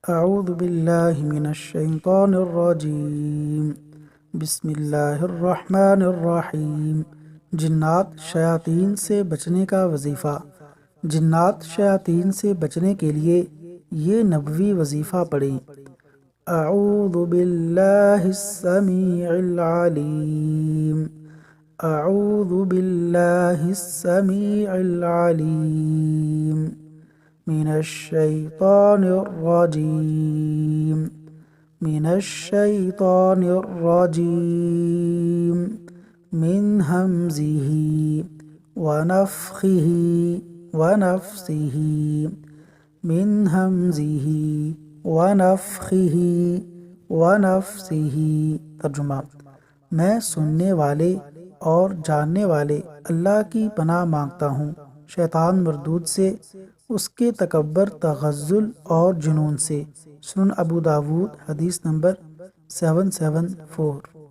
اعوذ باللہ من الشیطان الرجیم بسم اللہ الرحمن الرحیم۔ جنات شیاطین سے بچنے کا وظیفہ۔ جنات شیاطین سے بچنے کے لیے یہ نبوی وظیفہ پڑھیں۔ اعوذ باللہ السمیع العلیم، اعوذ باللہ السمیع العلیم من الشیطان الرجیم، من الشیطان الرجیم، من ہمزہ ونفخہ ونفسہ، من ہمزہ ونفخہ ونفسہ۔ ترجمہ: میں سننے والے اور جاننے والے اللہ کی پناہ مانگتا ہوں شیطان مردود سے، اس کے تکبر، تغزل اور جنون سے۔ سنن ابو داود، حدیث نمبر 774۔